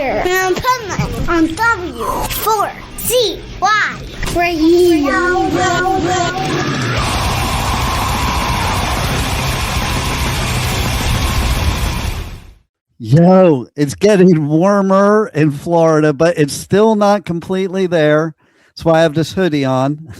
Adventure of Pipeman on W4CY Radio. Yo, it's getting warmer in Florida, but it's still not completely there. That's why I have this hoodie on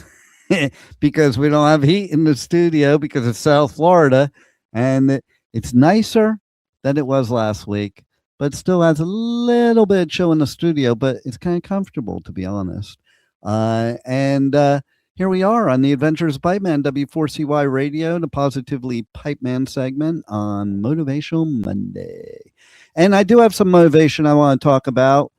because we don't have heat in the studio because it's South Florida, and it's nicer than it was last week, but still has a little bit of chill in the studio, but it's kind of comfortable, to be honest. And here we are on the Adventures of Pipeman, W4CY Radio, the Positively Pipeman segment on Motivational Monday. And I do have some motivation I want to talk about.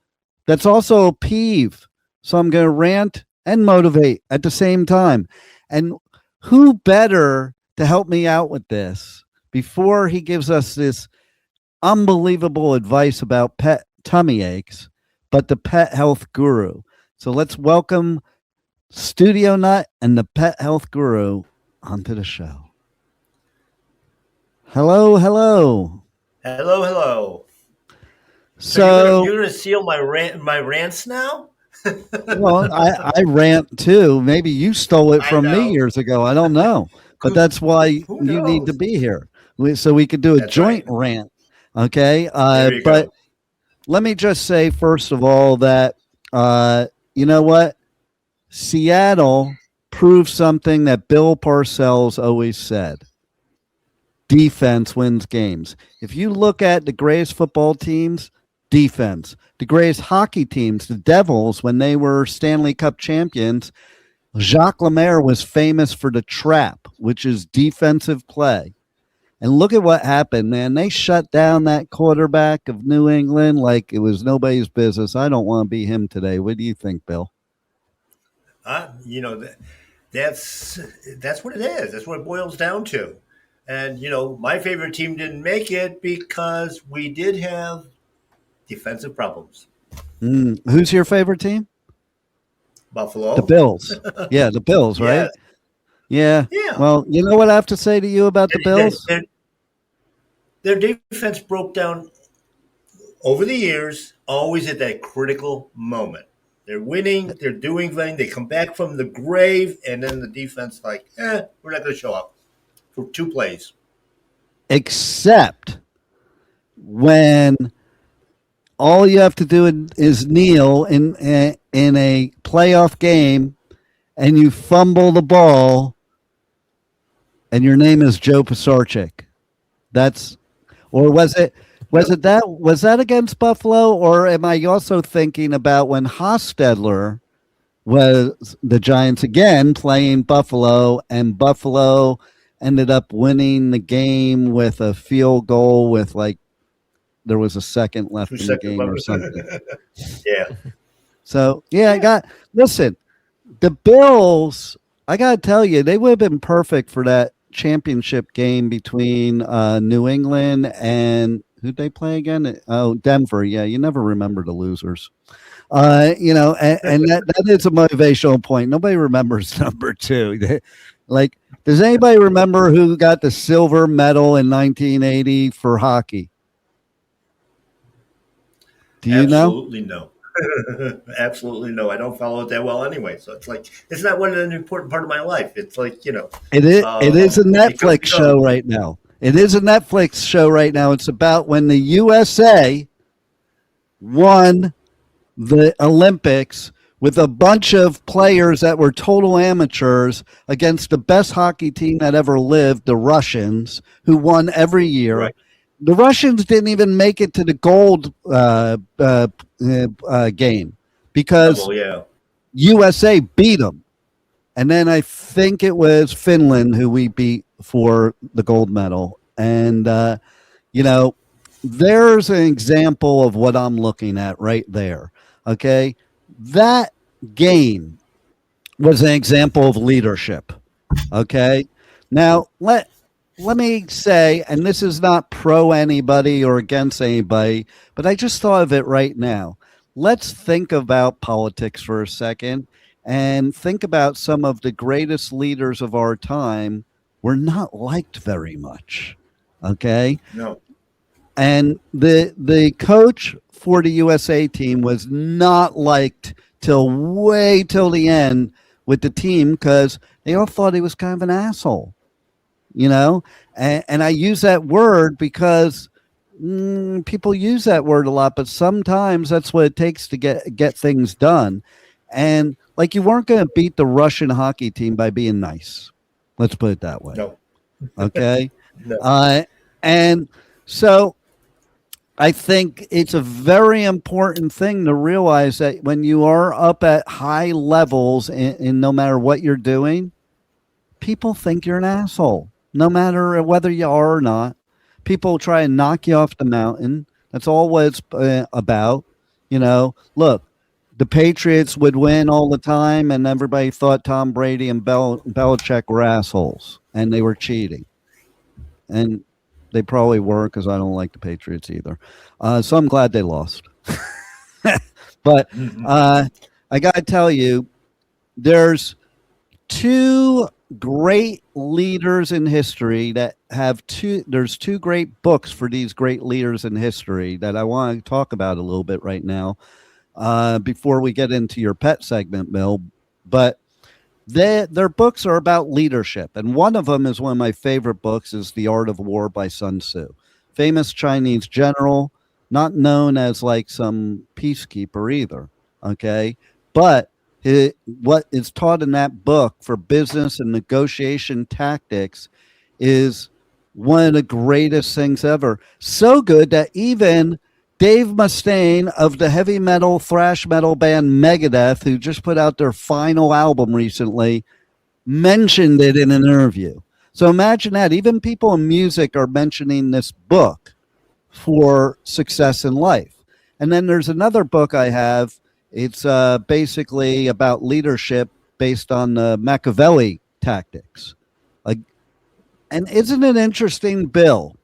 That's also a peeve. So I'm going to rant and motivate at the same time. And who better to help me out with this before he gives us this unbelievable advice about pet tummy aches, but the pet health guru. So let's welcome Studio Nut and the pet health guru onto the show. Hello. Hello. So you're gonna steal my rants now? Well, I rant too. Maybe you stole it from me years ago. I don't know, but that's why you need to be here, so we could do a joint rant. Okay, but go. Let me just say first of all that you know what, Seattle proved something that Bill Parcells always said. Defense wins games. If you look at the greatest football teams, defense. The greatest hockey teams, the Devils, when they were Stanley Cup champions, Jacques Lemaire was famous for the trap, which is defensive play. And look at what happened, man. They shut down that quarterback of New England like it was nobody's business. I don't want to be him today. What do you think, Bill? That's what it is. That's what it boils down to. And, my favorite team didn't make it because we did have defensive problems. Who's your favorite team? Buffalo. The Bills. Yeah, the Bills, right? Yeah. Well, you know what I have to say to you about the Bills? Their defense broke down over the years, always at that critical moment. They're winning, they're doing things, they come back from the grave, and then the defense we're not going to show up for 2 plays. Except when all you have to do is kneel in a playoff game and you fumble the ball and your name is Joe Pisarcik. Was that against Buffalo, or am I also thinking about when Hostetler was the Giants again playing Buffalo, and Buffalo ended up winning the game with a field goal with there was a second left in the game or something. Yeah. So, listen, the Bills, I got to tell you, they would have been perfect for that championship game between New England and who'd they play again? Oh, Denver. Yeah, you never remember the losers. And that is a motivational point. Nobody remembers number 2. Does anybody remember who got the silver medal in 1980 for hockey? Do you know? Absolutely no. Absolutely no. I don't follow it that well anyway. So it's not one of the important part of my life. It's It is a Netflix show right now. It is a Netflix show right now. It's about when the USA won the Olympics with a bunch of players that were total amateurs against the best hockey team that ever lived, the Russians, who won every year. Right. The Russians didn't even make it to the gold game because USA beat them. And then I think it was Finland who we beat for the gold medal. And, there's an example of what I'm looking at right there. Okay. That game was an example of leadership. Okay. Now, let me say, and this is not pro anybody or against anybody, but I just thought of it right now. Let's think about politics for a second and think about some of the greatest leaders of our time were not liked very much. Okay. No. And the coach for the USA team was not liked till the end with the team because they all thought he was kind of an asshole, you know. And I use that word because people use that word a lot, but sometimes that's what it takes to get things done. And like, you weren't going to beat the Russian hockey team by being nice. Let's put it that way. No. Okay. No. And so I think it's a very important thing to realize that when you are up at high levels in no matter what you're doing, people think you're an asshole, no matter whether you are or not. People try and knock you off the mountain. That's all what it's about. You know, look, the Patriots would win all the time, and everybody thought Tom Brady and Belichick were assholes, and they were cheating. And they probably were, because I don't like the Patriots either. So I'm glad they lost. But I got to tell you, there's two great leaders in history that have there's two great books for these great leaders in history that I want to talk about a little bit right now before we get into your pet segment, Bill. But their books are about leadership, and one of them is one of my favorite books, is The Art of War by Sun Tzu, famous Chinese general, not known as like some peacekeeper either. Okay, but what is taught in that book for business and negotiation tactics is one of the greatest things ever. So good that even Dave Mustaine of the heavy metal thrash metal band Megadeth, who just put out their final album recently, mentioned it in an interview. So imagine that. Even people in music are mentioning this book for success in life. And then there's another book I have. It's basically about leadership based on Machiavelli tactics. And isn't it interesting, Bill,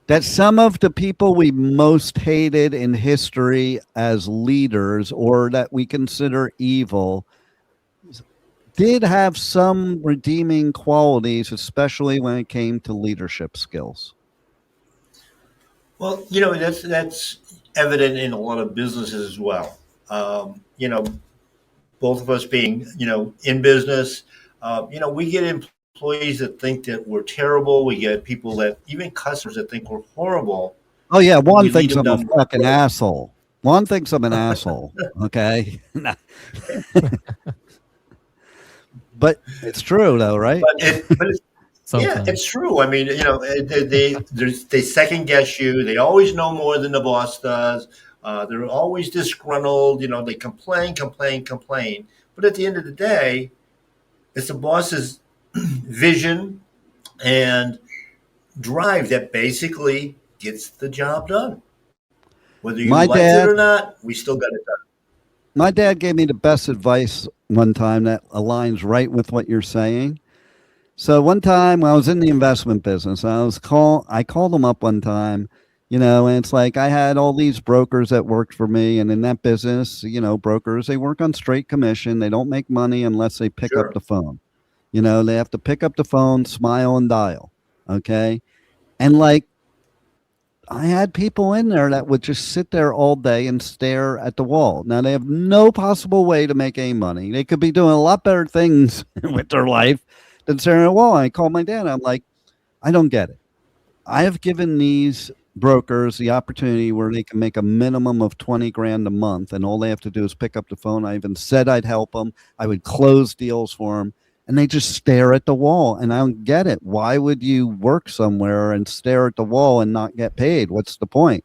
that some of the people we most hated in history as leaders, or that we consider evil, did have some redeeming qualities, especially when it came to leadership skills? Well, you know, that's evident in a lot of businesses as well. You know, both of us being, you know, in business, you know, we get employees that think that we're terrible. We get people that, even customers, that think we're horrible. Oh, yeah. One thinks I'm a fucking asshole. One thinks I'm an asshole. Okay. But it's true, though, right? But yeah, it's true. I mean, you know, they second guess you. They always know more than the boss does. They're always disgruntled. You know, they complain. But at the end of the day, it's the boss's vision and drive that basically gets the job done. Whether you like it or not, we still got it done. My dad gave me the best advice one time that aligns right with what you're saying. So one time when I was in the investment business, I called him up one time, you know, and it's like I had all these brokers that worked for me. And in that business, you know, brokers, they work on straight commission. They don't make money unless they pick up the phone. You know, they have to pick up the phone, smile, and dial. Okay. And like, I had people in there that would just sit there all day and stare at the wall. Now, they have no possible way to make any money. They could be doing a lot better things with their life than staring at a wall. I called my dad. I'm like, I don't get it. I have given these brokers the opportunity where they can make a minimum of 20 grand a month, and all they have to do is pick up the phone. I even said I'd help them. I would close deals for them. And they just stare at the wall. And I don't get it. Why would you work somewhere and stare at the wall and not get paid? What's the point?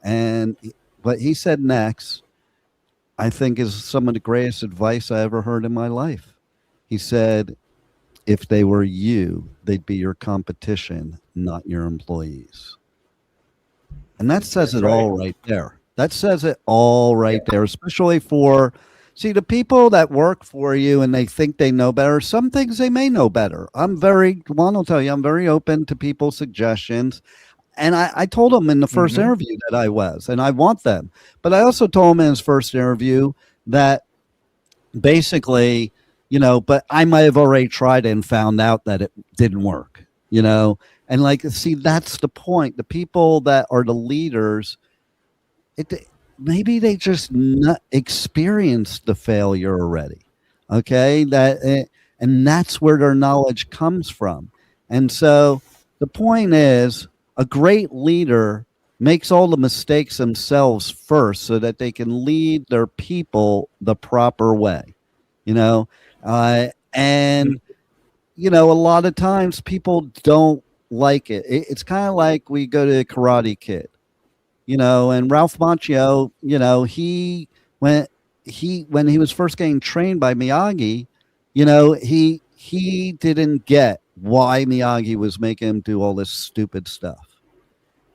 And what he said next, I think, is some of the greatest advice I ever heard in my life. He said, if they were you, they'd be your competition, not your employees. And that says it all right there. That says it all right there, especially for... See, the people that work for you and they think they know better, some things they may know better. Juan will tell you, I'm very open to people's suggestions. And I told him in the first interview that I was, and I want them. But I also told him in his first interview that basically, you know, but I might have already tried it and found out that it didn't work, you know. And like, see, that's the point. The people that are the leaders, maybe they just not experienced the failure already. Okay, and that's where their knowledge comes from. And so the point is, a great leader makes all the mistakes themselves first so that they can lead their people the proper way, you know. And you know, a lot of times people don't like it. It's kind of like we go to Karate Kid, you know, and Ralph Macchio, you know, when he was first getting trained by Miyagi, you know, he didn't get why Miyagi was making him do all this stupid stuff.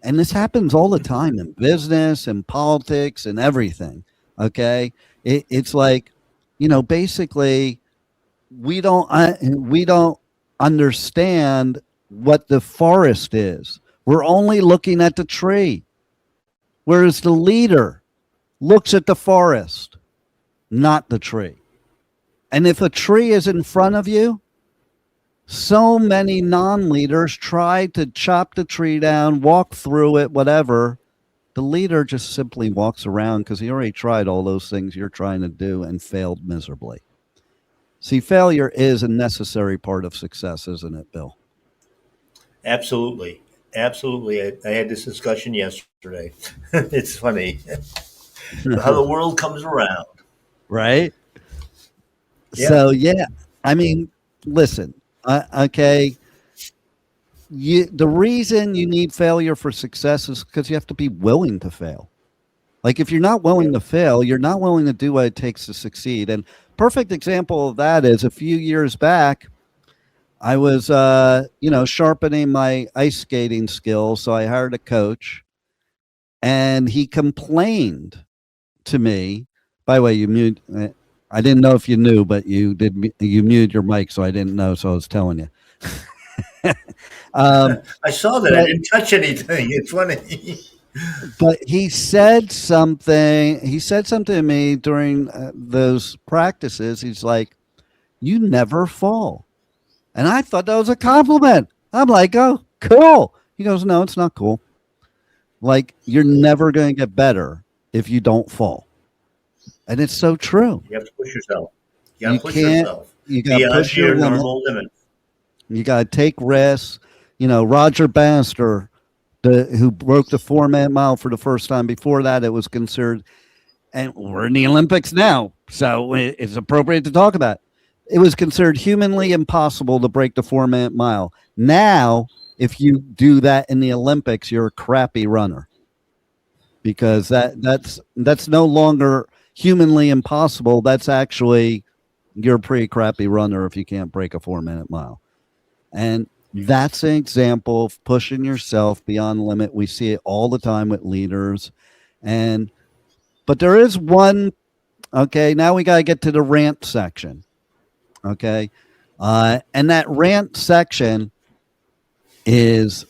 And this happens all the time in business and politics and everything. Okay. It's like, you know, basically we don't understand what the forest is. We're only looking at the tree. Whereas the leader looks at the forest, not the tree. And if a tree is in front of you, so many non-leaders try to chop the tree down, walk through it, whatever. The leader just simply walks around because he already tried all those things you're trying to do and failed miserably. See, failure is a necessary part of success, isn't it, Bill? Absolutely. Absolutely. I had this discussion yesterday. It's funny how the world comes around. Right? Yeah. So, yeah, I mean, listen, okay, the reason you need failure for success is because you have to be willing to fail. Like, if you're not willing to fail, you're not willing to do what it takes to succeed. And perfect example of that is a few years back, I was, you know, sharpening my ice skating skills. So I hired a coach, and he complained to me. By the way, you mute. I didn't know if you knew, but you did. You muted your mic, so I didn't know. So I was telling you. I saw that. I didn't touch anything. It's funny. But he said something. He said something to me during those practices. He's like, "You never fall." And I thought that was a compliment. I'm like, oh, cool. He goes, no, it's not cool. Like, you're never going to get better if you don't fall. And it's so true. You have to push yourself. You got to push yourself. You got to push your normal limit. You got to take risks. You know, Roger Bannister, who broke the 4-minute mile for the first time. Before that, it was considered, and we're in the Olympics now, so it's appropriate to talk about it. It was considered humanly impossible to break the 4-minute mile. Now, if you do that in the Olympics, you're a crappy runner, because that's no longer humanly impossible. That's actually, you're a pretty crappy runner if you can't break a 4-minute mile. And that's an example of pushing yourself beyond the limit. We see it all the time with leaders. But there is one, okay, now we got to get to the rant section. Okay. And that rant section is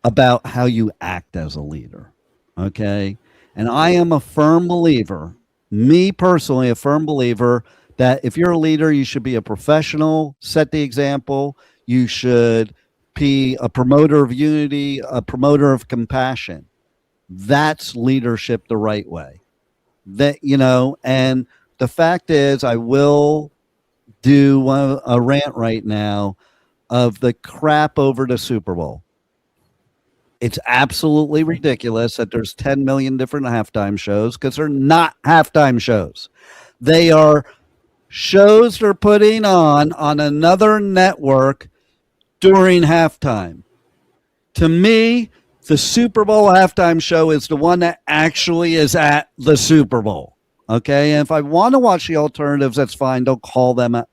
about how you act as a leader. Okay. And I am a firm believer, me personally, a firm believer that if you're a leader, you should be a professional, set the example. You should be a promoter of unity, a promoter of compassion. That's leadership the right way. That, you know, and the fact is, I will do a rant right now of the crap over the Super Bowl. It's absolutely ridiculous that there's 10 million different halftime shows, because they're not halftime shows. They are shows they're putting on another network during halftime. To me, the Super Bowl halftime show is the one that actually is at the Super Bowl. Okay, and if I want to watch the alternatives, that's fine. Don't call them a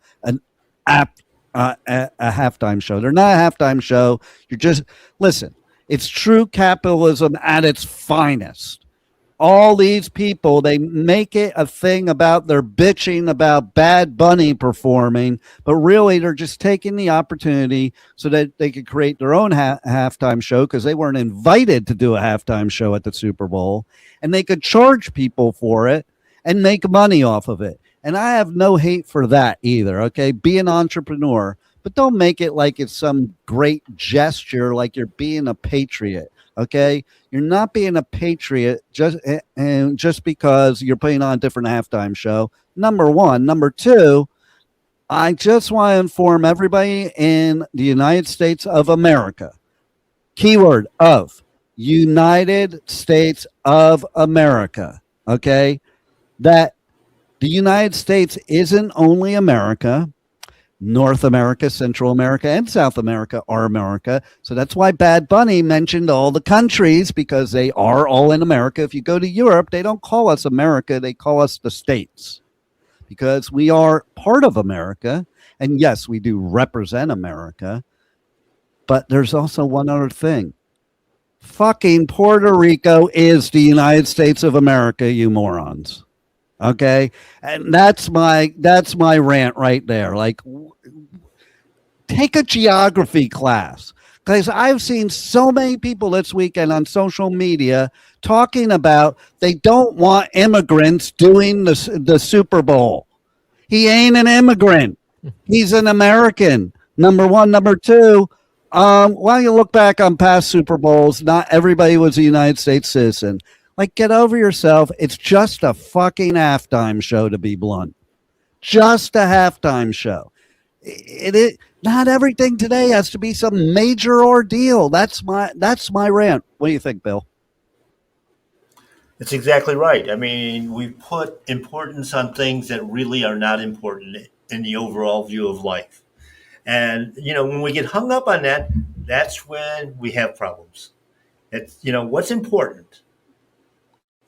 halftime show. They're not a halftime show. You're just, listen, it's true capitalism at its finest. All these people, they make it a thing about their bitching about Bad Bunny performing, but really they're just taking the opportunity so that they could create their own halftime show, because they weren't invited to do a halftime show at the Super Bowl, and they could charge people for it and make money off of it. And I have no hate for that either. Okay. Be an entrepreneur, but don't make it like it's some great gesture, like you're being a patriot. Okay, you're not being a patriot just because you're putting on a different halftime show. Number one, number two. I just want to inform everybody in the United States of America. Keyword of United States of America. Okay, that the United States isn't only America. North America, Central America, and South America are America. So that's why Bad Bunny mentioned all the countries, because they are all in America. If you go to Europe, they don't call us America, they call us the States, because we are part of America. And yes, we do represent America. But there's also one other thing. Fucking Puerto Rico is the United States of America, you morons. Okay, and that's my rant right there. Like, take a geography class, because I've seen so many people this weekend on social media talking about they don't want immigrants doing the Super Bowl. He ain't an immigrant. He's an American. Number one. Number two, while you look back on past Super Bowls, not everybody was a United States citizen. Like, get over yourself. It's just a fucking halftime show, to be blunt. Just a halftime show. It not everything today has to be some major ordeal. That's my rant. What do you think, Bill? That's exactly right. I mean, we put importance on things that really are not important in the overall view of life. And, when we get hung up on that, that's when we have problems. It's, what's important?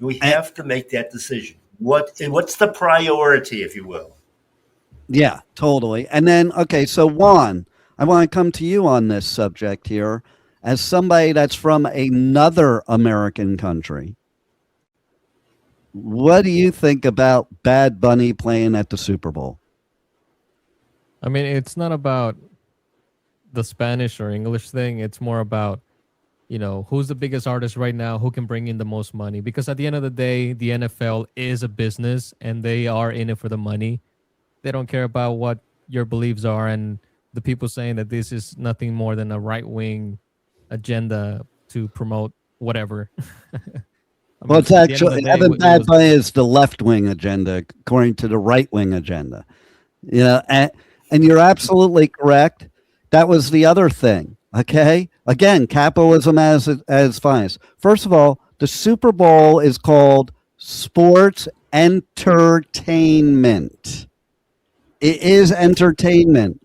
We have to make that decision. What's the priority, if you will? Yeah, totally. And then, okay, so Juan, I want to come to you on this subject here as somebody that's from another American country. What do you think about Bad Bunny playing at the Super Bowl? I mean, it's not about the Spanish or English thing. It's more about, who's the biggest artist right now, who can bring in the most money. Because at the end of the day, the NFL is a business and they are in it for the money. They don't care about what your beliefs are, and the people saying that this is nothing more than a right-wing agenda to promote whatever. Well, it's actually, Evan Bad Bunny is the left-wing agenda, according to the right-wing agenda. And you're absolutely correct. That was the other thing. Okay. Again, capitalism as finest. First of all, the Super Bowl is called sports entertainment. It is entertainment.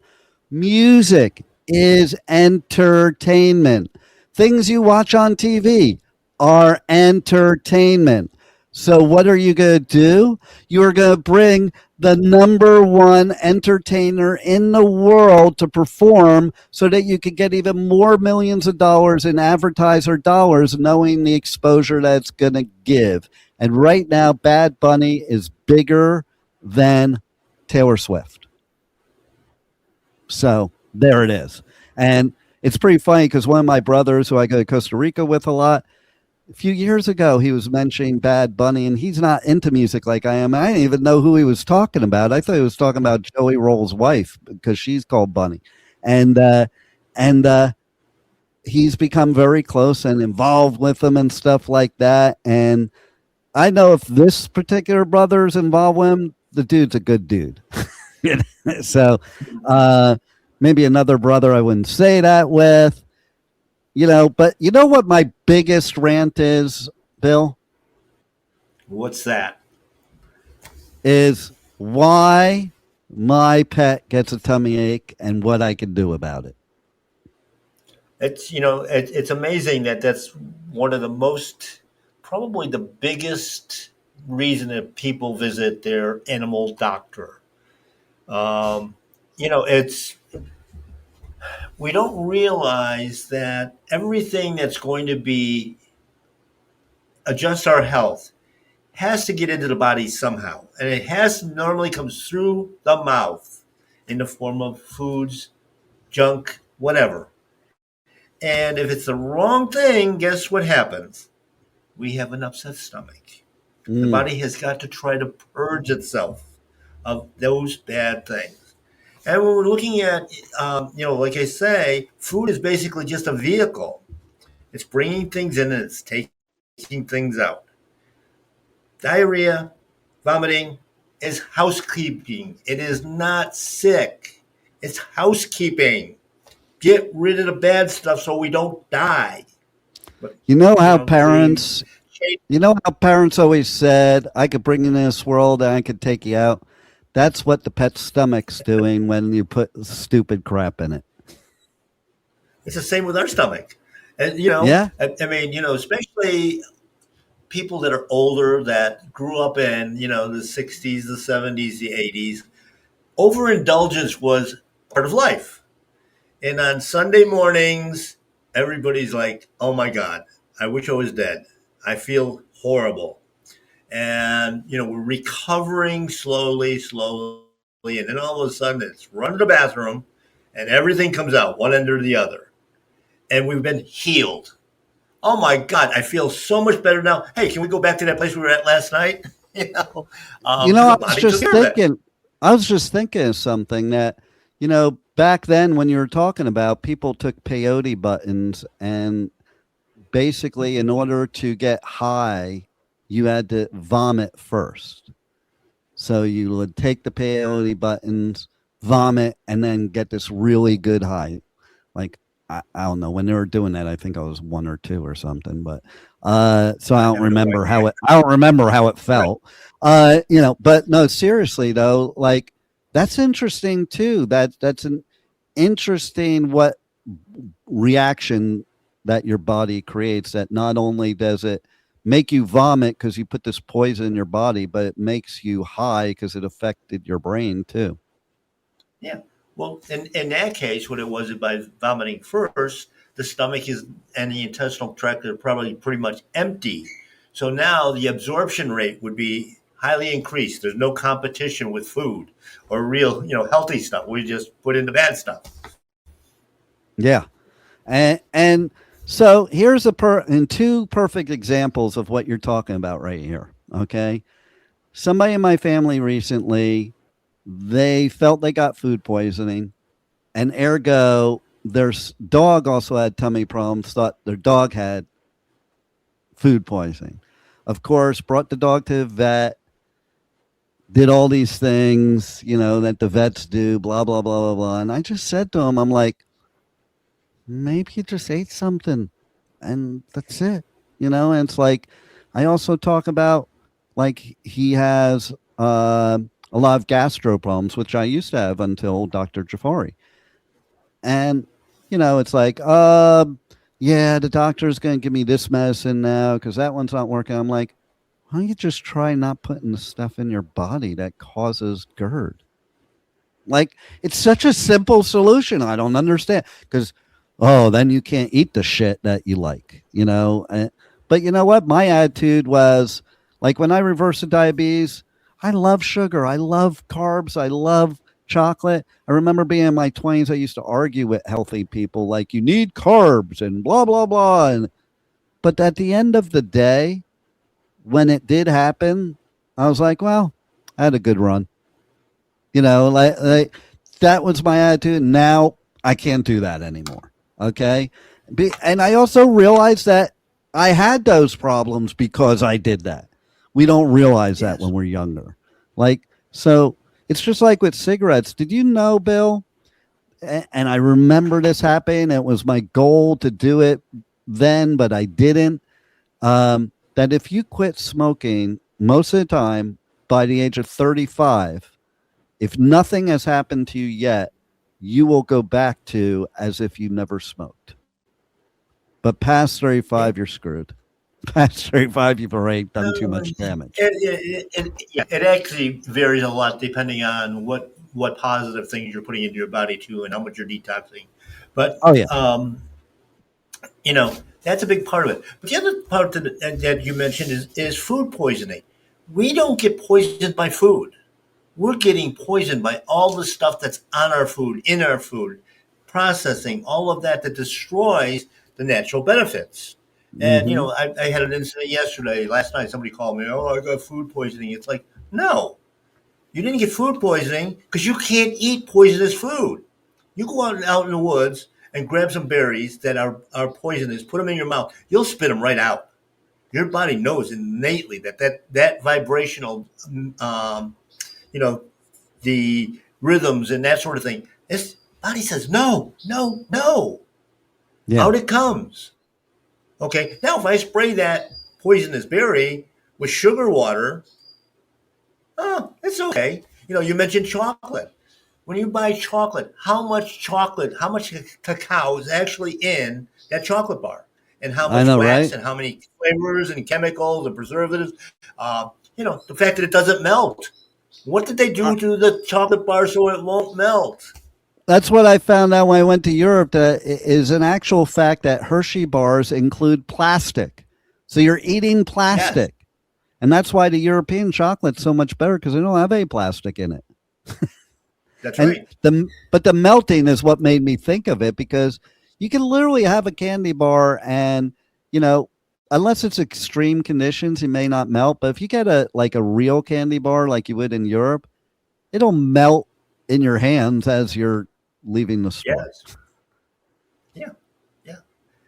Music is entertainment. Things you watch on TV are entertainment. So what are you going to do? You're going to bring the number one entertainer in the world to perform so that you could get even more millions of dollars in advertiser dollars, knowing the exposure that's going to give. And right now, Bad Bunny is bigger than Taylor Swift. So there it is. And it's pretty funny because one of my brothers, who I go to Costa Rica with a lot, a few years ago, he was mentioning Bad Bunny, and he's not into music like I am. I didn't even know who he was talking about. I thought he was talking about Joey Roll's wife, because she's called Bunny. And he's become very close and involved with them and stuff like that. And I know if this particular brother is involved with him, the dude's a good dude. So maybe another brother I wouldn't say that with. But you know what my biggest rant is, Bill? What's that? Is why my pet gets a tummy ache and what I can do about it. It's amazing that's one of the probably the biggest reason that people visit their animal doctor. We don't realize that everything that's going to be adjust our health has to get into the body somehow. And it normally comes through the mouth in the form of foods, junk, whatever. And if it's the wrong thing, guess what happens? We have an upset stomach. The body has got to try to purge itself of those bad things. And when we're looking at, like I say, food is basically just a vehicle. It's bringing things in and it's taking things out. Diarrhea, vomiting is housekeeping. It is not sick. It's housekeeping. Get rid of the bad stuff so we don't die. But You know you how know, the parents, you know how parents always said, I could bring you in this world and I could take you out. That's what the pet stomach's doing when you put stupid crap in it. it's the same with our stomach. And Yeah. I mean, especially people that are older that grew up in, the 60s, the 70s, the 80s, overindulgence was part of life. And on Sunday mornings, everybody's like, oh my God, I wish I was dead. I feel horrible. And, we're recovering slowly, slowly. And then all of a sudden it's run to the bathroom and everything comes out one end or the other. And we've been healed. Oh my God, I feel so much better now. Hey, can we go back to that place we were at last night? You Because know, the body took care of it. I was just thinking of something that, back then when you were talking about people took peyote buttons and basically in order to get high, you had to vomit first. So you would take the peyote buttons, vomit, and then get this really good high. Like I don't know when they were doing that. I think I was one or two or something, but so I I don't have no remember how idea. it. I don't remember how it Right. felt. But no, seriously though, like that's interesting too. That's an interesting what reaction that your body creates. That not only does it make you vomit because you put this poison in your body, but it makes you high because it affected your brain too. Yeah. Well, in that case, what it was by vomiting first, the stomach is and the intestinal tract are probably pretty much empty. So now the absorption rate would be highly increased. There's no competition with food or real, healthy stuff. We just put in the bad stuff. Yeah. And so here's and two perfect examples of what you're talking about right here. Okay. Somebody in my family recently, they felt they got food poisoning, and ergo, dog also had tummy problems, thought their dog had food poisoning. Of course, brought the dog to the vet, did all these things, that the vets do, blah, blah, blah, blah, blah. And I just said to him, I'm like, maybe you just ate something and that's it. And it's like I also talk about like he has a lot of gastro problems, which I used to have until Dr. Jafari. And it's like yeah, the doctor's going to give me this medicine now because that one's not working. I'm like, why don't you just try not putting the stuff in your body that causes GERD? Like, it's such a simple solution. I don't understand because, oh, then you can't eat the shit that you like. But you know what? My attitude was like when I reversed the diabetes, I love sugar. I love carbs. I love chocolate. I remember being in my 20s, I used to argue with healthy people like, you need carbs and blah, blah, blah. But at the end of the day, when it did happen, I was like, well, I had a good run. Like that was my attitude. Now I can't do that anymore. Okay. And I also realized that I had those problems because I did that. We don't realize that Yes. when we're younger. Like, so it's just like with cigarettes. Did you know, Bill? And I remember this happening. It was my goal to do it then, but I didn't. That if you quit smoking most of the time by the age of 35, if nothing has happened to you yet, you will go back to as if you never smoked. But past Yeah. 35, you're screwed. Past 35, you've already done too much damage. Yeah, it actually varies a lot depending on what positive things you're putting into your body too, and how much you're detoxing. But Oh, yeah. that's a big part of it. But the other part that you mentioned is food poisoning. We don't get poisoned by food. We're getting poisoned by all the stuff that's on our food, in our food, processing, all of that destroys the natural benefits. And, Hmm. I had an incident last night, somebody called me, oh, I got food poisoning. It's like, no, You didn't get food poisoning because you can't eat poisonous food. You go out in the woods and grab some berries that are poisonous, put them in your mouth. You'll spit them right out. Your body knows innately that vibrational, um, you know, the rhythms and that sort of thing. This body says no, no, no. Yeah. Out it comes. Okay. Now, if I spray that poisonous berry with sugar water, oh, it's okay. You mentioned chocolate. When you buy chocolate, how much cacao is actually in that chocolate bar, and how I much know, wax, right? and how many flavors and chemicals and preservatives. The fact that it doesn't melt. What did they Uh, do to the chocolate bar so it won't melt? That's what I found out when I went to Europe. That is an actual fact that Hershey bars include plastic. So you're eating Yes, plastic. And that's why the European chocolate's so much better because they don't have any plastic in it. that's And right. the melting is what made me think of it because you can literally have a candy bar and you know unless it's extreme conditions it may not melt, but if you get a real candy bar like you would in Europe, it'll melt in your hands as you're leaving the store. Yes. Yeah. Yeah.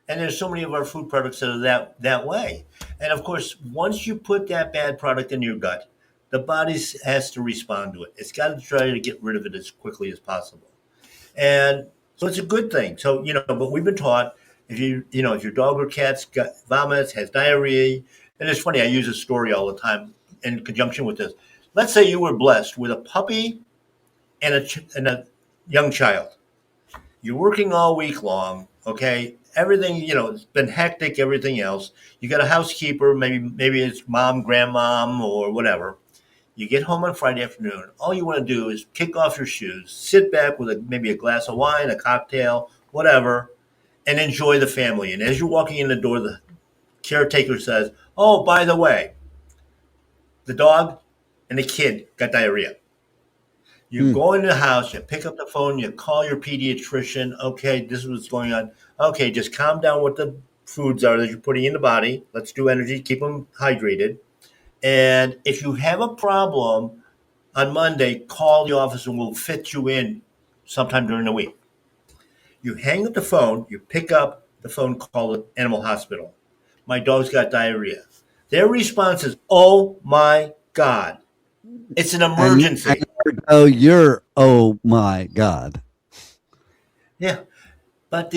And there's so many of our food products that are that way. And of course, once you put that bad product in your gut, the body has to respond to it. It's got to try to get rid of it as quickly as possible. And so it's a good thing. So, but we've been taught if your dog or cat's got vomits, has diarrhea, and it's funny, I use a story all the time in conjunction with this. Let's say you were blessed with a puppy and a young child. You're working all week long, okay? Everything, it's been hectic, everything else. You got a housekeeper, maybe it's mom, grandmom, or whatever. You get home on Friday afternoon. All you want to do is kick off your shoes, sit back with maybe a glass of wine, a cocktail, whatever, and enjoy the family. And as you're walking in the door, the caretaker says, "Oh, by the way, the dog and the kid got diarrhea." You Hmm. go into the house, you pick up the phone, you call your pediatrician. Okay, this is what's going on. Okay, just calm down what the foods are that you're putting in the body. Let's do energy, keep them hydrated. And if you have a problem on Monday, call the office and we'll fit you in sometime during the week. You hang up the phone, you pick up the phone, call the animal hospital. My dog's got diarrhea. Their response is, "Oh my God, it's an And emergency." you're oh my god. Yeah. But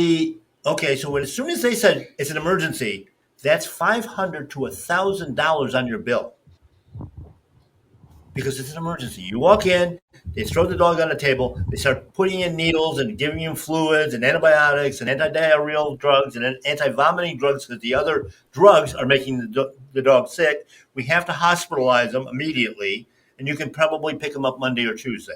okay, so as soon as they said it's an emergency, that's $500 to $1,000 on your bill because it's an emergency. You walk in, they throw the dog on the table, they start putting in needles and giving him fluids and antibiotics and anti-diarrheal drugs and anti-vomiting drugs because the other drugs are making the dog sick. We have to hospitalize them immediately, and you can probably pick them up Monday or Tuesday.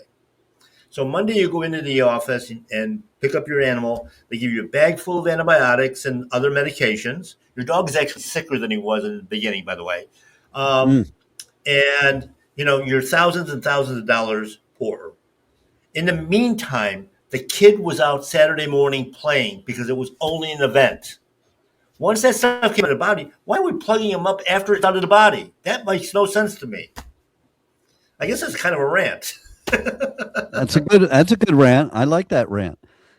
So Monday you go into the office and pick up your animal. They give you a bag full of antibiotics and other medications. Your dog is actually sicker than he was in the beginning, by the way. Mm. Um, and you're thousands and thousands of dollars poorer. In the meantime, the kid was out Saturday morning playing because it was only an event. Once that stuff came out of the body, why are we plugging him up after it's out of the body? That makes no sense to me. I guess that's kind of a rant. That's a good rant. I like that rant.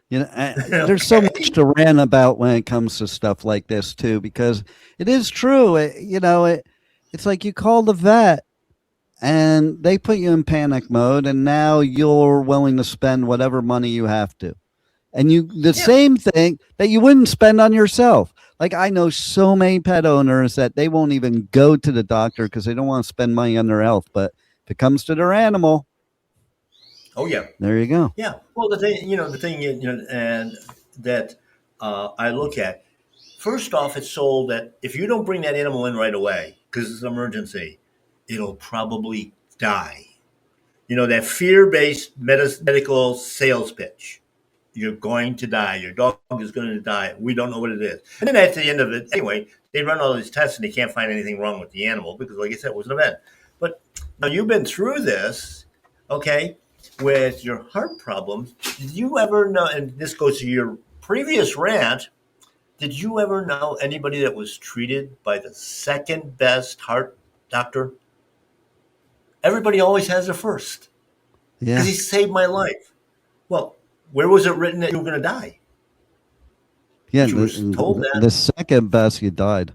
There's so much Okay. to rant about when it comes to stuff like this too, because it is true. It's like you call the vet and they put you in panic mode, and now you're willing to spend whatever money you have to, and the Yeah. same thing that you wouldn't spend on yourself. Like I know so many pet owners that they won't even go to the doctor because they don't want to spend money on their health, but if it comes to their animal, Oh yeah. there you go. Yeah. Well, the thing, and that I look at, first off, it's sold that if you don't bring that animal in right away because it's an emergency, it'll probably die. That fear-based medical sales pitch. You're going to die. Your dog is going to die. We don't know what it is. And then at the end of it, anyway, they run all these tests and they can't find anything wrong with the animal because, like I said, it was an event. But now you've been through this, okay, with your heart problems. Did you ever know, and this goes to your previous rant, did you ever know anybody that was treated by the second best heart doctor? everybody always has a first Yeah. because he saved my life. Well, where was it written that you were going to die? Yeah. You was told that. The second best you died.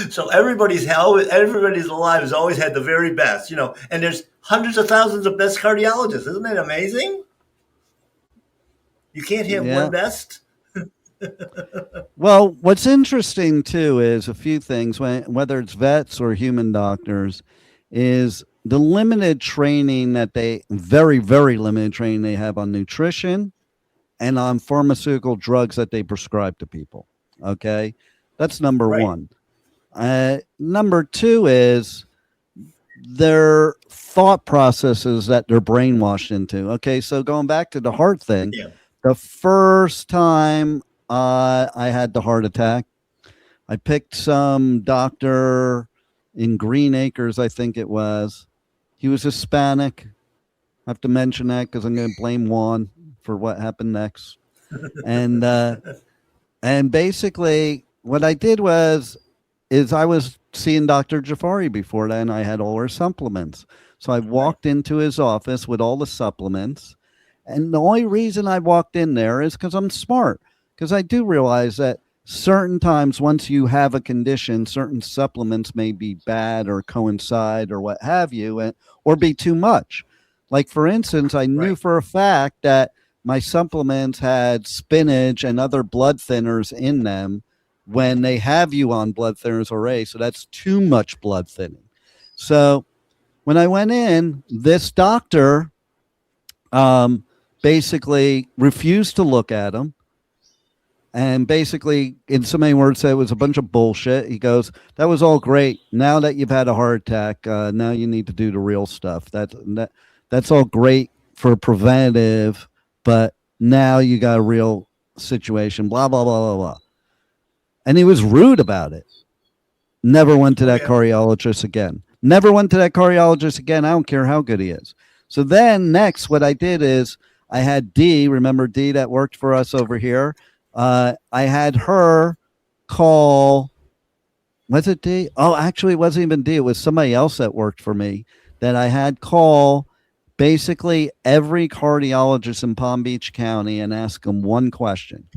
So everybody's alive has always had the very best, and there's hundreds of thousands of best cardiologists. Isn't that amazing? You can't have Yeah. one best. Well, what's interesting too is a few things, whether it's vets or human doctors, is the limited training that very, very limited training they have on nutrition and on pharmaceutical drugs that they prescribe to people. Okay. That's number Right. one. Number two is their thought processes that they're brainwashed into. Okay. So going back to the heart thing, Yeah. the first time I had the heart attack, I picked some doctor in Green Acres, I think it was. He was Hispanic. I have to mention that because I'm going to blame Juan for what happened next. And basically what I did is I was seeing Dr. Jafari before then. I had all her supplements. So I walked into his office with all the supplements. And the only reason I walked in there is because I'm smart. Because I do realize that certain times, once you have a condition, certain supplements may be bad or coincide or what have you, or be too much. Like, for instance, I knew for a fact that my supplements had spinach and other blood thinners in them when they have you on blood thinners already. So that's too much blood thinning. So when I went in, this doctor basically refused to look at him. And basically, in so many words, said it was a bunch of bullshit. He goes, that was all great. Now that you've had a heart attack, now you need to do the real stuff. That's all great for preventative, but now you got a real situation, blah, blah, blah, blah, blah. And he was rude about it. Never went to that cardiologist again. Never went to that cardiologist again. I don't care how good he is. So then next, what I did is I had Dee, remember Dee that worked for us over here? I had her call, was it Dee? Oh, actually, it wasn't even Dee. It was somebody else that worked for me that I had call basically every cardiologist in Palm Beach County and ask them one question.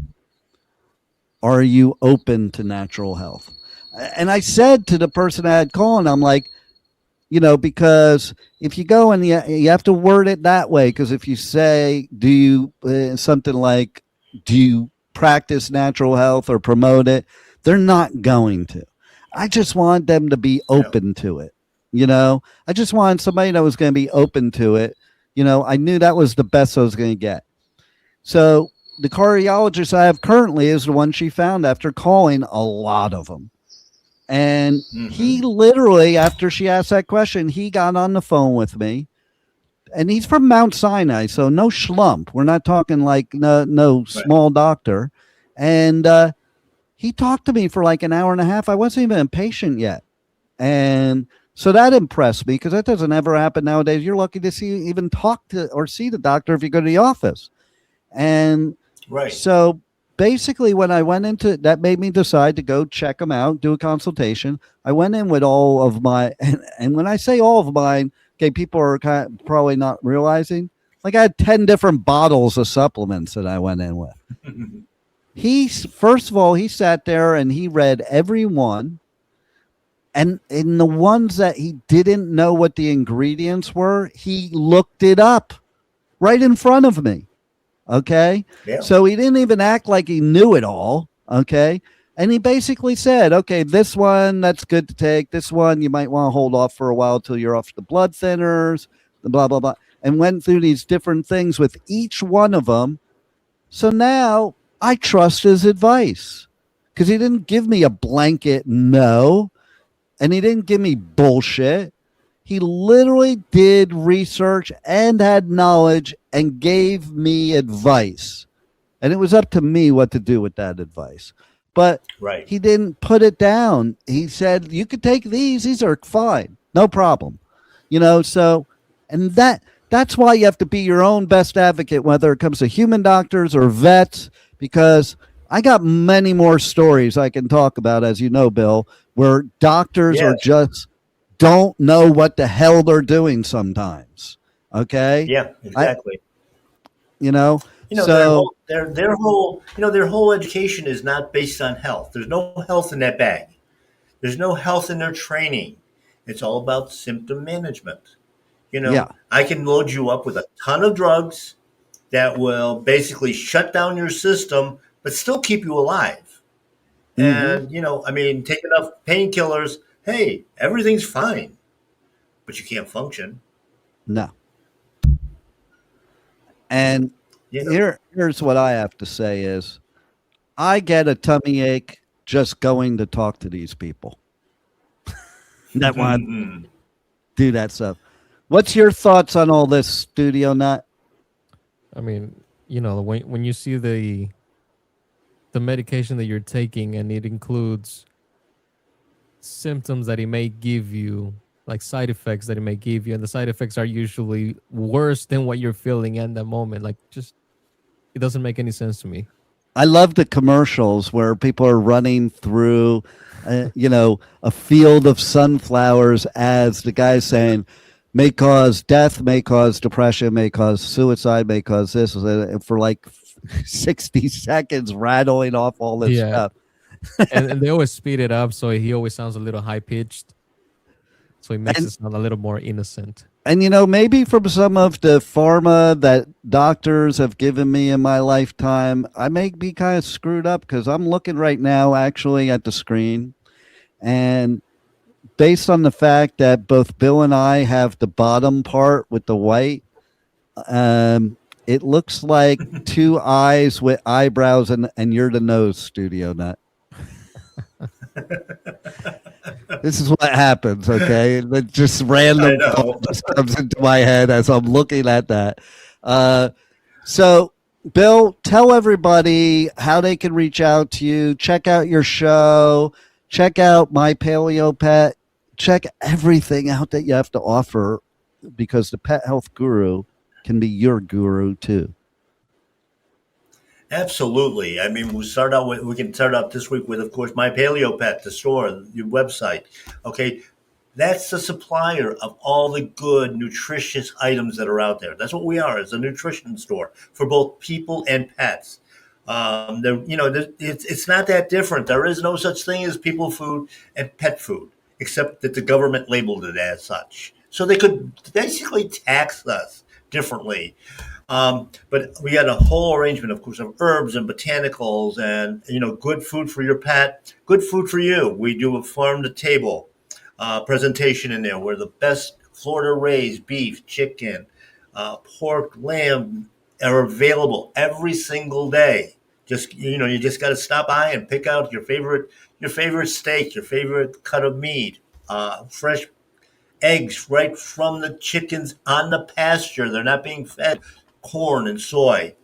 Are you open to natural health? And I said to the person I had called, I'm like, because if you go and you have to word it that way, because if you say, do you something like, do you practice natural health or promote it, they're not going to. I just want them to be open to it. I just wanted somebody that was going to be open to it. I knew that was the best I was going to get. So the cardiologist I have currently is the one she found after calling a lot of them. And he literally, after she asked that question, he got on the phone with me. And he's from Mount Sinai, so no schlump. We're not talking like no small doctor. And he talked to me for like an hour and a half. I wasn't even a patient yet. And so that impressed me because that doesn't ever happen nowadays. You're lucky to even talk to or see the doctor if you go to the office. And so basically when I went into that made me decide to go check him out, do a consultation. I went in with all of my, and when I say all of mine, okay, people are probably not realizing, like I had 10 different bottles of supplements that I went in with. First of all, he sat there and he read every one. And in the ones that he didn't know what the ingredients were, he looked it up right in front of me. Okay. Yeah. So he didn't even act like he knew it all. Okay. And he basically said, okay, this one, that's good to take. This one, you might want to hold off for a while till you're off the blood thinners, the blah, blah, blah. And went through these different things with each one of them. So now I trust his advice because he didn't give me a blanket no. And he didn't give me bullshit. He literally did research and had knowledge and gave me advice. And it was up to me what to do with that advice. But he didn't put it down. He said, you could take these. These are fine. No problem. So, and that's why you have to be your own best advocate, whether it comes to human doctors or vets, because I got many more stories I can talk about, as you know, Bill, where doctors are just don't know what the hell they're doing sometimes. Okay. Yeah, exactly. You know, So so their whole their whole education is not based on health. There's no health in that bag. There's no health in their training. It's all about symptom management. yeah. I can load you up with a ton of drugs that will basically shut down your system, but still keep you alive. Hmm. And, I mean, take enough painkillers. Hey, everything's fine, but you can't function. No. And You know, here's what I have to say is I get a tummy ache just going to talk to these people that want to do that stuff. What's your thoughts on all this, Studio Nut? I mean, when you see the medication that you're taking and it includes symptoms that it may give you, like side effects that it may give you, and the side effects are usually worse than what you're feeling in that moment. Like, just it doesn't make any sense to me. I love the commercials where people are running through, a field of sunflowers as the guy's saying, may cause death, may cause depression, may cause suicide, may cause this, for like 60 seconds, rattling off all this Yeah. stuff. And they always speed it up, so he always sounds a little high pitched. So it makes And it sound a little more innocent. And maybe from some of the pharma that doctors have given me in my lifetime, I may be kind of screwed up because I'm looking right now actually at the screen. And based on the fact that both Bill and I have the bottom part with the white, it looks like two eyes with eyebrows, and you're the nose, Studio Nut. This is what happens, okay? It just random thought just comes into my head as I'm looking at that. So, Bill, tell everybody how they can reach out to you. Check out your show. Check out My Paleo Pet. Check everything out that you have to offer, because the pet health guru can be your guru too. Absolutely. I mean, we can start out this week with, of course, My Paleo Pet, the store, your website. Okay. That's the supplier of all the good, nutritious items that are out there. That's what we are, as a nutrition store for both people and pets. It's not that different. There is no such thing as people food and pet food, except that the government labeled it as such. So they could basically tax us differently. But we got a whole arrangement, of course, of herbs and botanicals and, good food for your pet, good food for you. We do a farm to table presentation in there where the best Florida raised beef, chicken, pork, lamb are available every single day. You just got to stop by and pick out your favorite steak, your favorite cut of meat, fresh eggs right from the chickens on the pasture. They're not being fed corn and soy.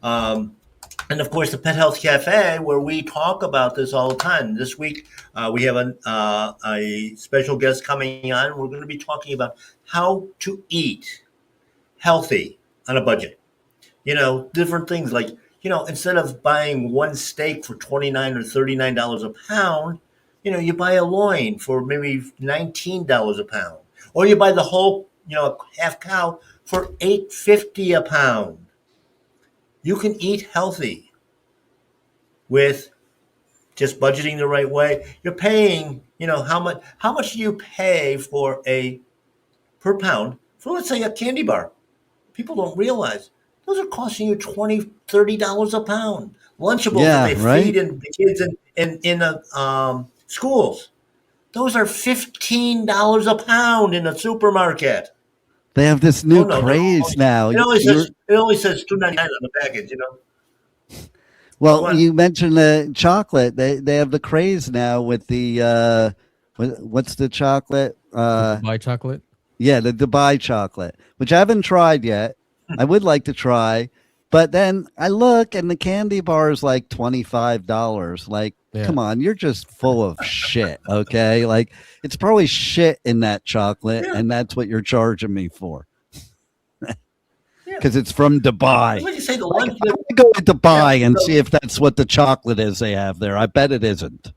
And of course, the Pet Health Cafe, where we talk about this all the time. This week, we have a special guest coming on. We're going to be talking about how to eat healthy on a budget. Different things like, instead of buying one steak for $29 or $39 a pound, you buy a loin for maybe $19 a pound, or you buy the whole, half cow for $8.50 a pound. You can eat healthy with just budgeting the right way. You're paying, how much do you pay for per pound for, let's say, a candy bar? People don't realize those are costing you $20, $30 a pound. Lunchables that they feed the kids in schools. Those are $15 a pound in a supermarket. They have this new craze now. It only says $2.99 on the package, Well, you mentioned the chocolate. They have the craze now with the what's the chocolate? Dubai chocolate? Yeah, the Dubai chocolate, which I haven't tried yet. I would like to try, but then I look and the candy bar is like $25. Like, come on, you're just full of shit, okay? Like, it's probably shit in that chocolate, and that's what you're charging me for. Because it's from Dubai. What did you say? I'm going to go to Dubai and see if that's what the chocolate is they have there. I bet it isn't.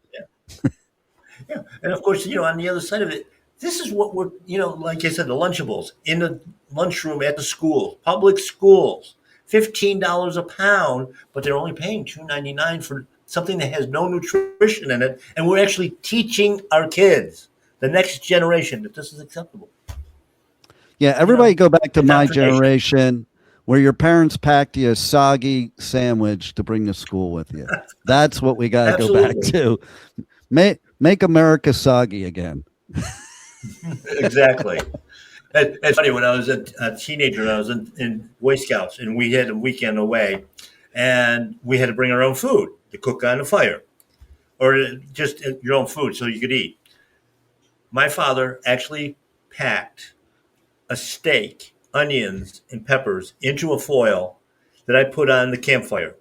Yeah. And of course, on the other side of it, This is what we're, like I said, the Lunchables in the lunchroom at the school, public schools, $15 a pound, but they're only paying $2.99 for something that has no nutrition in it. And we're actually teaching our kids, the next generation, that this is acceptable. Yeah, everybody go back to my indoctrination. generation where your parents packed you a soggy sandwich to bring to school with you. That's what we got to go back to. Make America soggy again. Exactly. It's funny, when I was a teenager, I was in Boy Scouts, and we had a weekend away, and we had to bring our own food to cook on the fire, or just your own food so you could eat. My father actually packed a steak, onions, and peppers into a foil that I put on the campfire.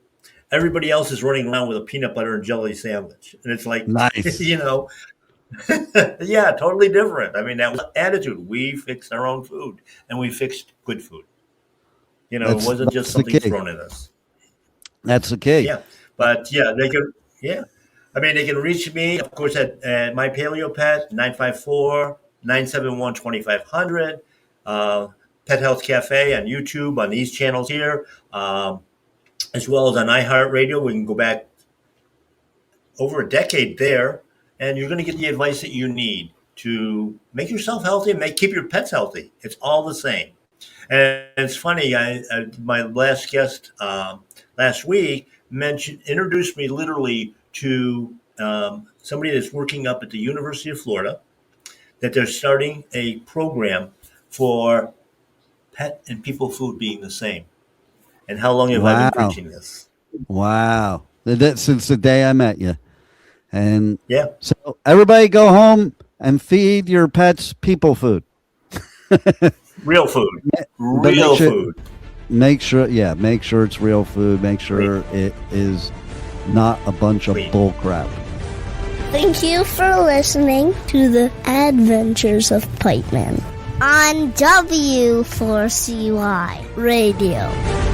Everybody else is running around with a peanut butter and jelly sandwich. And it's like, Nice. Yeah, totally different. I mean, that was attitude. We fixed our own food, and we fixed good food. It wasn't just something thrown at us. That's the key. Yeah, but yeah, they can. Yeah, I mean, they can reach me, of course, at My Paleo Pet 954-971-2500. Pet Health Cafe on YouTube, on these channels here, as well as on iHeartRadio. We can go back over a decade there, and you're going to get the advice that you need to make yourself healthy and keep your pets healthy. It's all the same. And it's funny, my last guest last week introduced me literally to somebody that's working up at the University of Florida, that they're starting a program for pet and people food being the same. And how long have I been preaching this? Wow. Since the day I met you. And yeah, so everybody go home and feed your pets people food. Real food. Real food. Make sure it's real food. Make sure it is not a bunch of bull crap. Thank you for listening to the Adventures of Pipeman on W4CY Radio.